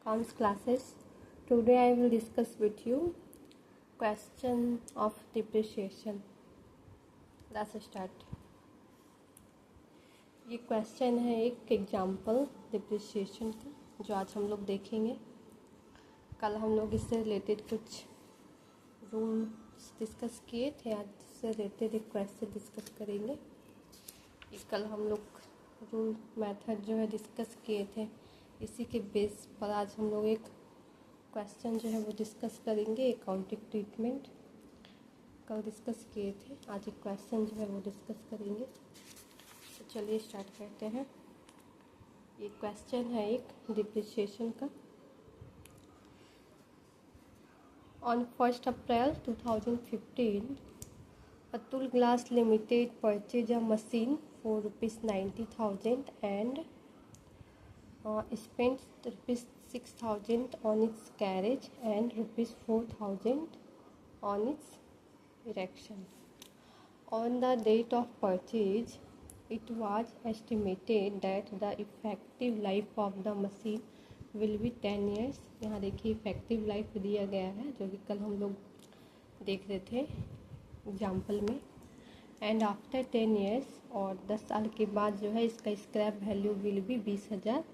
accounts classes. Today I will discuss with you question of depreciation. Let's start. ये question है एक example depreciation का जो आज हम लोग देखेंगे। कल हम लोग इससे रिलेटेड कुछ रूल्स डिस्कस किए थे, आज इससे रिलेटेड एक क्वेश्चन डिस्कस करेंगे। कल हम लोग रूल मेथड जो है डिस्कस किए थे, इसी के बेस पर आज हम लोग एक क्वेश्चन जो है वो डिस्कस करेंगे। अकाउंटिंग ट्रीटमेंट कल डिस्कस किए थे, आज एक क्वेश्चन जो है वो डिस्कस करेंगे। तो चलिए स्टार्ट करते हैं। ये क्वेश्चन है एक डिप्रिसिएशन का। On 1 April 2015 Atul glass limited purchase a machine for ₹90,000 and spent ₹6,000 on its carriage and ₹4,000 on its erection. On the date of purchase, it was estimated that the effective life of the machine will be 10 years. यहाँ देखिए effective life दिया गया है जो कि कल हम लोग देख रहे थे एग्जाम्पल में। एंड आफ्टर 10 ईयर्स, और 10 साल के बाद जो है इसका स्क्रैप वैल्यू विल भी 20,000,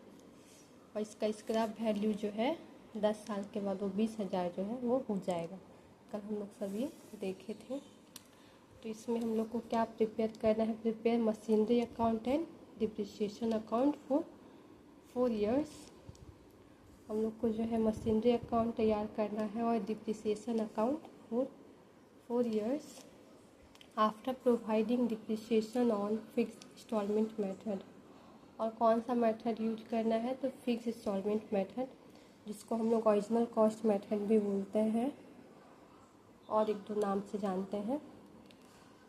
और इसका स्क्रैप वैल्यू जो है 10 साल के बाद वो 20,000 जो है वो हो जाएगा। कल हम लोग सभी देखे थे। तो इसमें हम लोग को क्या प्रिपेयर करना है? Prepare machinery account and depreciation account for 4 years. हम लोग को जो है मशीनरी अकाउंट तैयार करना है और depreciation account for 4 years after providing depreciation on fix installment method. और कौन सा मेथड यूज करना है? तो फिक्स इंस्टॉलमेंट मेथड, जिसको हम लोग ओरिजिनल कॉस्ट मेथड भी बोलते हैं और एक दो नाम से जानते हैं।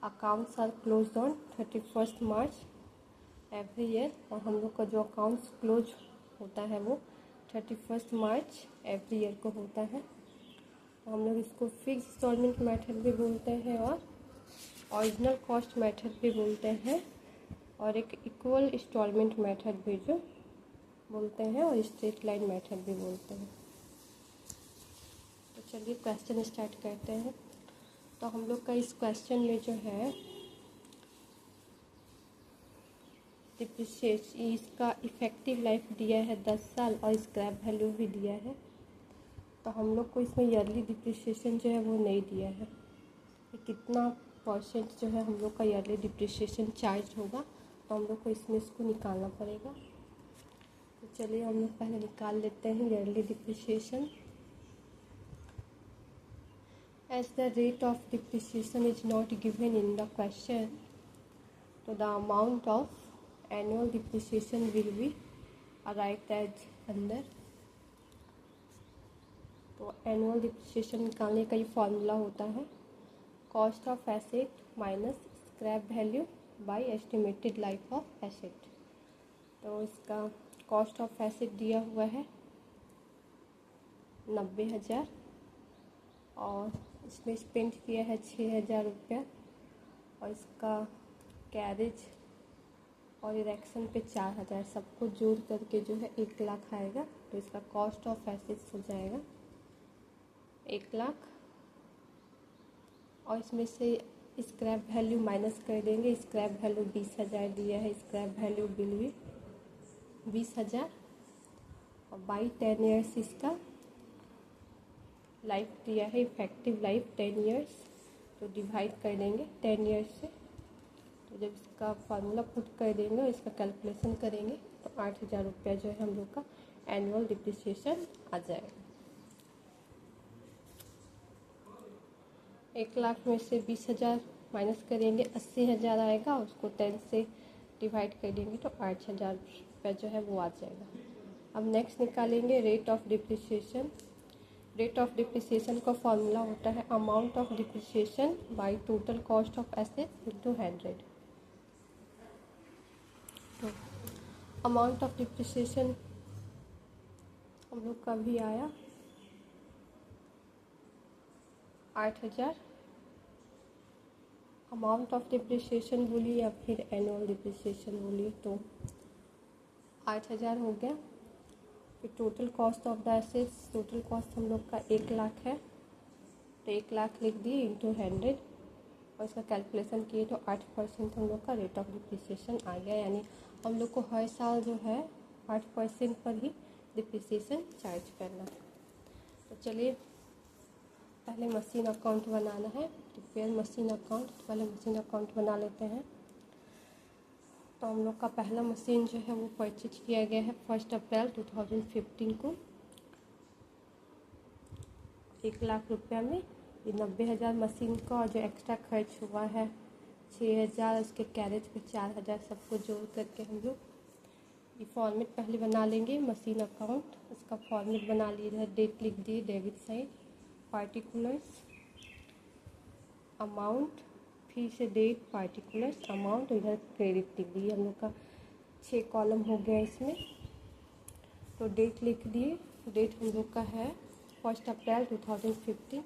Accounts are close on 31 March every year, और हम लोग का जो अकाउंट्स क्लोज होता है वो 31 मार्च एवरी ईयर को होता है। हम लोग इसको फिक्स इंस्टॉलमेंट मेथड भी बोलते हैं और ओरिजिनल कॉस्ट मेथड भी बोलते हैं, और एक इक्वल इंस्टॉलमेंट मेथड भी जो बोलते हैं, और स्ट्रेट लाइन मेथड भी बोलते हैं। तो चलिए क्वेश्चन स्टार्ट करते हैं। तो हम लोग का इस क्वेश्चन में जो है डिप्रिसिएशन, इसका इफ़ेक्टिव लाइफ दिया है 10 साल और स्क्रैप वैल्यू भी दिया है। तो हम लोग को इसमें ईयरली डिप्रिसिएशन जो है वो नहीं दिया है कि कितना परसेंट जो है हम लोग का ईयरली डिप्रिसिएशन चार्ज होगा। तो हम लोग को इसमें इसको निकालना पड़ेगा। तो चलिए हम लोग पहले निकाल लेते हैं yearly depreciation. As the rate of depreciation is not given in the question, तो the amount of annual depreciation will be right as under. तो एनुअल डिप्रिसिएशन निकालने का ये फॉर्मूला होता है cost of asset minus scrap value by estimated life of asset. तो इसका cost of asset दिया हुआ है 90,000, और इसमें स्पेंड किया है 6,000 रुपया, और इसका कैरेज और इरेक्शन पे 4,000, सबको जोड़ करके जो है 1 लाख आएगा। तो इसका कॉस्ट ऑफ एसेट्स हो जाएगा 1 लाख, और इसमें से स्क्रैप वैल्यू माइनस कर देंगे। स्क्रैप वैल्यू 20,000 दिया है, स्क्रैप वैल्यू बिल भी 20,000, और बाई 10 ईयर्स इसका लाइफ दिया है, इफेक्टिव लाइफ 10 ईयर्स। तो डिवाइड कर देंगे 10 ईयर्स से। तो जब इसका फार्मूला पुट कर देंगे और इसका कैलकुलेशन करेंगे तो 8,000 रुपया जो है हम लोग का एनुअल डिप्रिसिएशन आ जाएगा। 1 लाख में से 20,000 माइनस करेंगे, 80,000 आएगा, उसको 10 से डिवाइड कर देंगे तो 8,000 रुपया जो है वो आ जाएगा। अब नेक्स्ट निकालेंगे rate of depreciation. Rate of depreciation का फॉर्मूला होता है amount of depreciation by total cost of asset into 100। तो अमाउंट ऑफ डिप्रिसिएशन हम लोग का भी आया 8,000। अमाउंट ऑफ डिप्रिसिएशन बोलिए या फिर एनुअल डिप्रिसिएशन बोलिए, तो 8,000 हो गया। फिर total cost of the assets, total cost हम लोग का 1 लाख है, तो 1 लाख लिख दिए इंटू 100 और इसका कैलकुलेशन किए तो 8% हम लोग का रेट ऑफ डिप्रिसिएशन आ गया। यानी हम लोग को हर साल जो है 8% पर ही डिप्रिसिएशन चार्ज करना है। तो चलिए पहले मशीन अकाउंट बनाना है, प्रिपेयर मशीन अकाउंट। तो पहले मशीन अकाउंट बना लेते हैं। तो हम लोग का पहला मशीन जो है वो परचेज किया गया है 1 अप्रैल 2015 को 1 लाख रुपया में। ये 90,000 मशीन का, और जो एक्स्ट्रा खर्च हुआ है 6,000, उसके कैरेज पे 4,000, सबको जोड़ करके हम लोग ये फॉर्मेट पहले बना लेंगे मशीन अकाउंट। उसका फॉर्मेट बना लिए, डेट लिख दिए डेबिट साइड, पार्टिकुलर्स अमाउंट, फिर से डेट पार्टिकुलर्स अमाउंट, इधर क्रेडिट लिख दिए। हम लोग का 6 कॉलम हो गया इसमें। तो डेट लिख दिए, डेट हम लोग का है 1 अप्रैल 2015।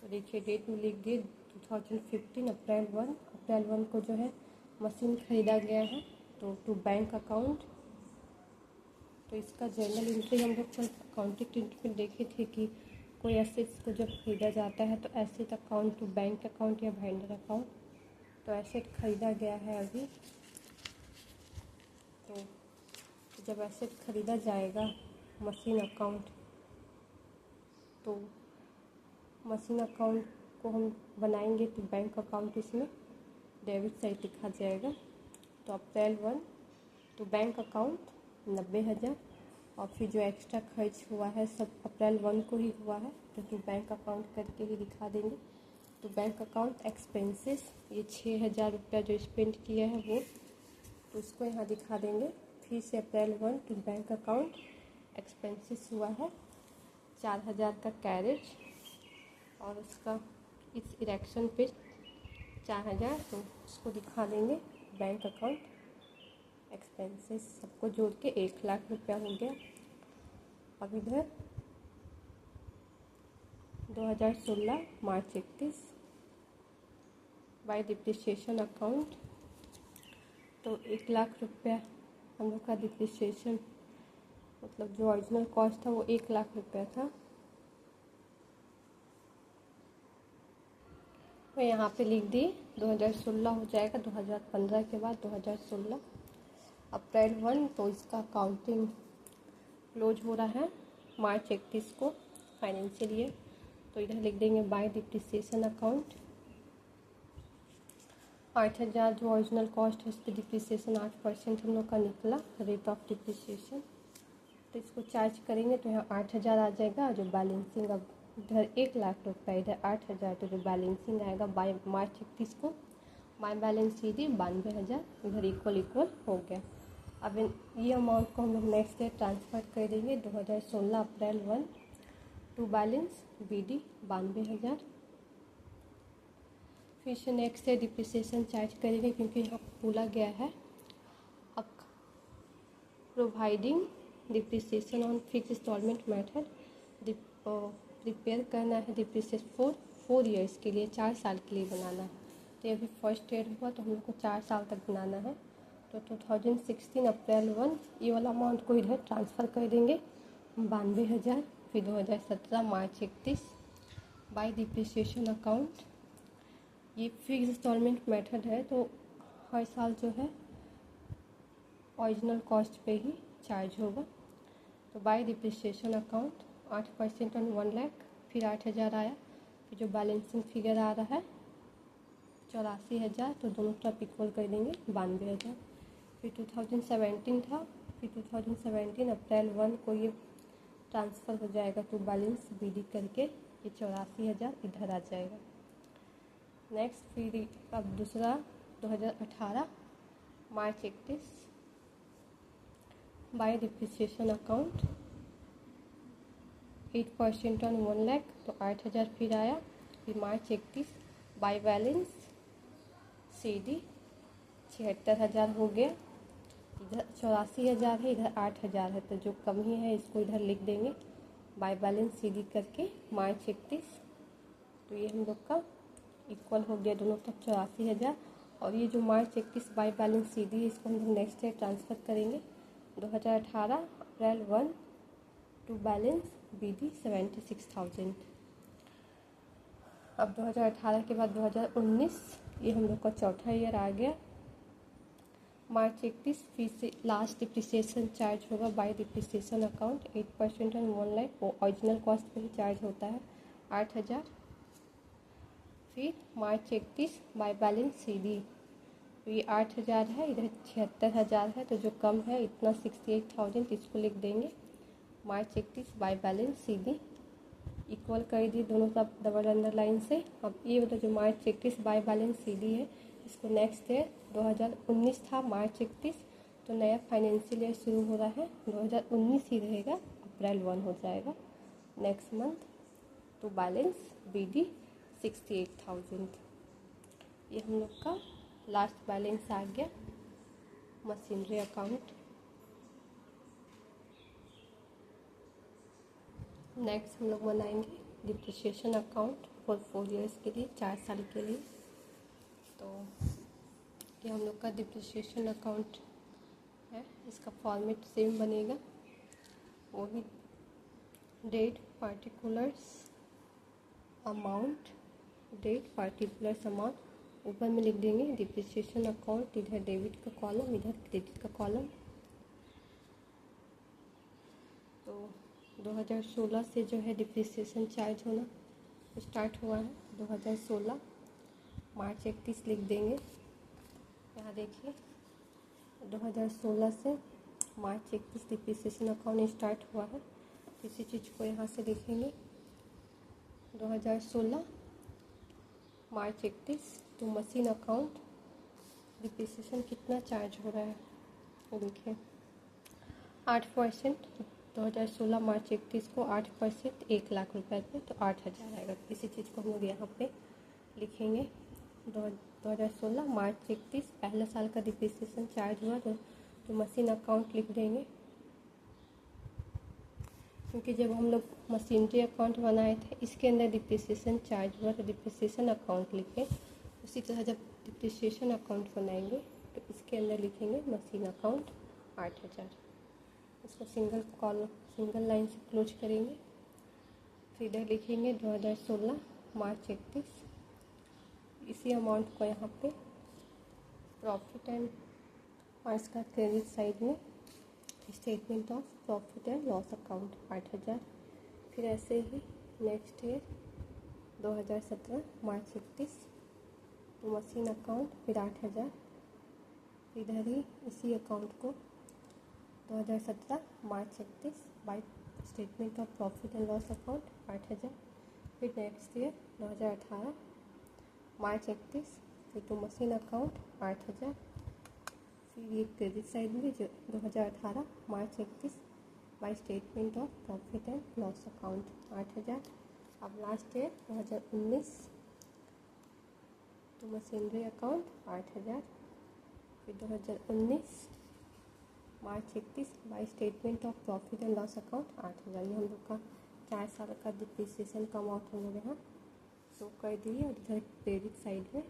तो देखिए डेट में लिख दिए 2015 अप्रैल 1। अप्रैल 1 को जो है मशीन ख़रीदा गया है, तो टू बैंक अकाउंट। तो इसका जर्नल एंट्री हम लोग कल अकाउंटिंग एंट्री में देखे थे कि कोई एसेट्स को जब खरीदा जाता है तो asset account to bank account या वेंडर अकाउंट। तो एसेट खरीदा गया है अभी, तो जब एसेट खरीदा जाएगा मशीन अकाउंट, तो मशीन अकाउंट को हम बनाएंगे तो बैंक अकाउंट इसमें डेबिट साइड लिखा जाएगा। तो अप्रैल 1 तो बैंक अकाउंट 90,000, और फिर जो एक्स्ट्रा खर्च हुआ है सब अप्रैल 1 को ही हुआ है, तो बैंक अकाउंट करके ही दिखा देंगे। तो बैंक अकाउंट एक्सपेंसेस, ये 6,000 रुपया जो स्पेंड किया है वो, तो उसको यहाँ दिखा देंगे। फिर से अप्रैल 1 तो बैंक अकाउंट एक्सपेंसेस हुआ है 4,000 का कैरेज, और उसका इस इरेक्शन पे 4,000, तो उसको दिखा देंगे बैंक अकाउंट एक्सपेंसेस, सबको जोड़ के 1 लाख रुपया हो गया। अब इधर 2016 मार्च 31 बाय डिप्रिसिएशन अकाउंट, तो 1 लाख रुपया हम लोग का डिप्रिसिएशन, मतलब जो ओरिजिनल कॉस्ट था वो 1 लाख रुपया था। तो यहाँ पे लिख दिए 2016 हो जाएगा, 2015 के बाद 2016 अप्रैल 1, तो इसका अकाउंटिंग क्लोज हो रहा है मार्च 31 को फाइनेंशियल ईयर। तो इधर लिख देंगे बाय डिप्रिसिएशन अकाउंट। 8,000 जो ओरिजिनल कॉस्ट है उस पर डिप्रिसिएशन 8% हम लोग का निकला रेट ऑफ डिप्रिसिएशन। तो इसको चार्ज करेंगे तो यहाँ 8,000 आ जाएगा। जो बैलेंसिंग, अब इधर 1 लाख रुपये, इधर 8,000, तो जो बैलेंसिंग आएगा बाय मार्च 31 को बाय बैलेंस सीधी 92,000, इधर इक्वल हो गया। अब ये अमाउंट को हम लोग नेक्स्ट डे ट्रांसफ़र कर देंगे 2016 अप्रैल 1 टू बैलेंस BD 92,000। फिर से नेक्स्ट डे डिप्रिसिएशन चार्ज करेंगे क्योंकि यहाँ बोला गया है अब providing depreciation on fix installment method, prepare करना है डिप्रिसिएशन 4 ईयर्स के लिए, 4 साल के लिए बनाना है। तो ये अभी फर्स्ट ईयर हुआ तो हम लोग को 4 साल तक बनाना है। तो 2016 अप्रैल 1 ये वाला अमाउंट को इधर ट्रांसफ़र कर देंगे 92,000। फिर 2017 मार्च 31 बाय डिप्रिसिएशन अकाउंट, ये फिक्स इंस्टॉलमेंट मेथड है, तो हर साल जो है ओरिजिनल कॉस्ट पे ही चार्ज होगा। तो by depreciation account 8% on 1 lakh, फिर 8,000 आया। फिर जो बैलेंसिंग फिगर आ रहा है 84,000, तो दोनों तरफ इक्वल कर देंगे 92,000। फिर 2017 था, फिर 2017 अप्रैल 1 को ये ट्रांसफ़र हो जाएगा टू बैलेंस BD करके, ये 84,000 इधर आ जाएगा। नेक्स्ट फिर अब दूसरा 2018 March 31 by depreciation account 8% on 1 lakh, तो 8,000 फिर आया। फिर मार्च 31 बाय बैलेंस CD 76,000 हो गया। इधर 84,000 है, इधर 8,000 है, तो जो कमी है इसको इधर लिख देंगे बाय बैलेंस CD करके मार्च 31। तो ये हम लोग का इक्वल हो गया दोनों तक 84,000। और ये जो मार्च 31 बाय बैलेंस CD है इसको हम लोग नेक्स्ट डे ट्रांसफ़र करेंगे 2018 अप्रैल 1 टू बैलेंस BD 76,000। अब 2018 के बाद 2019, ये हम लोग का चौथा ईयर आ गया। मार्च 31 फीस से लास्ट डिप्रिसिएशन चार्ज होगा by depreciation account 8% on 1 lakh, वो ओरिजिनल कॉस्ट पे ही चार्ज होता है 8,000। फिर मार्च 31 बाय बैलेंस CD, तो ये 8,000 है, इधर 76,000 है, तो जो कम है इतना 68,000 इसको लिख देंगे। मार्च 31 बाय बैलेंस CD इक्वल कर दिए दोनों सब डबल अंडरलाइन से। अब ये जो मार्च 31 बाय बैलेंस CD है, इसको नेक्स्ट ईयर 2019 था मार्च 31, तो नया फाइनेंशियल ईयर शुरू हो रहा है 2019 ही रहेगा, अप्रैल 1 हो जाएगा नेक्स्ट मंथ। तो बैलेंस BD 68,000। ये हम लोग का लास्ट बैलेंस आ गया मशीनरी अकाउंट। नेक्स्ट हम लोग बनाएंगे डिप्रिसिएशन अकाउंट फॉर 4 ईयर्स के लिए, 4 साल के लिए। तो ये हम लोग का डिप्रिसिएशन अकाउंट है, इसका फॉर्मेट सेम बनेगा, वो भी date particulars amount, date particulars amount ऊपर में लिख देंगे डिप्रिसिएशन अकाउंट, इधर डेबिट का कॉलम, इधर क्रेडिट का कॉलम। तो 2016 से जो है डिप्रिसिएशन चार्ज होना स्टार्ट हुआ है, 2016 मार्च 31 लिख देंगे। यहाँ देखिए 2016 से मार्च 31 डिप्रिसिएशन अकाउंट स्टार्ट हुआ है, इसी चीज़ को यहाँ से लिखेंगे 2016 मार्च 31 तो मशीन अकाउंट डिप्रिसिएशन कितना चार्ज हो रहा है, देखिए 8%। 2016 मार्च 31 को 8% 1 लाख रुपए पे, तो 8,000 आएगा। इसी चीज़ को हम लोग यहाँ पे लिखेंगे 2016 मार्च 31 पहला साल का डिप्रिसिएशन चार्ज हुआ, तो मशीन अकाउंट लिख देंगे, क्योंकि जब हम लोग मशीनरी अकाउंट बनाए थे इसके अंदर डिप्रिसिएशन चार्ज हुआ, तो डिप्रिसिएशन अकाउंट लिखे। उसी तरह जब डिप्रिसिएशन अकाउंट बनाएंगे तो इसके अंदर लिखेंगे मशीन अकाउंट 8,000। इसको सिंगल लाइन से क्लोज करेंगे। फिर इधर लिखेंगे 2016 मार्च 31, इसी अमाउंट को यहाँ पे प्रॉफिट एंड लॉस का क्रेडिट साइड में statement of profit and loss account 8,000। फिर ऐसे ही नेक्स्ट ईयर 2017 मार्च 31 तो मशीन अकाउंट फिर 8,000, इधर ही इसी अकाउंट को 2017 मार्च 31 by statement of profit and loss account 8,000। फिर नेक्स्ट ईयर 2018 मार्च 31 फिर टू मशीन अकाउंट 8,000। फिर ये क्रेडिट साइड में जो 2018 March 31 by statement of profit and loss account 8,000। अब लास्ट ईयर 2019 तो मशीनरी अकाउंट 8,000। फिर 2019 मार्च 31 by statement of profit and loss account 8,000। ये हम लोग का 4 साल का डिप्रिसिएशन का अमाउंट हम लोग यहाँ शो कर दिए, और इधर क्रेडिट साइड में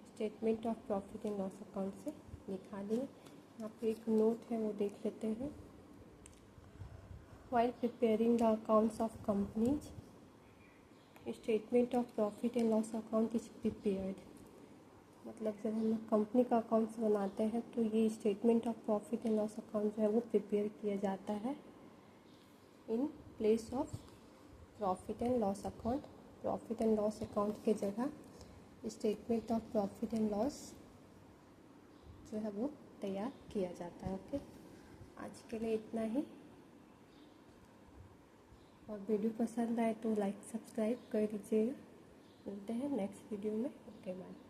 statement of profit and loss account से लिखा दिए। यहाँ पे एक नोट है वो देख लेते हैं। While preparing the accounts of companies statement of profit and loss account is prepared, मतलब जब हम लोग कंपनी का अकाउंट्स बनाते हैं तो ये statement of profit and loss account जो है वो प्रिपेयर किया जाता है in place of profit and loss account. Profit and loss account के जगह statement of profit and loss जो है वो तैयार किया जाता है। ओके, आज के लिए इतना ही, और वीडियो पसंद आए तो लाइक सब्सक्राइब कर दीजिएगा। मिलते हैं नेक्स्ट वीडियो में। Okay bye.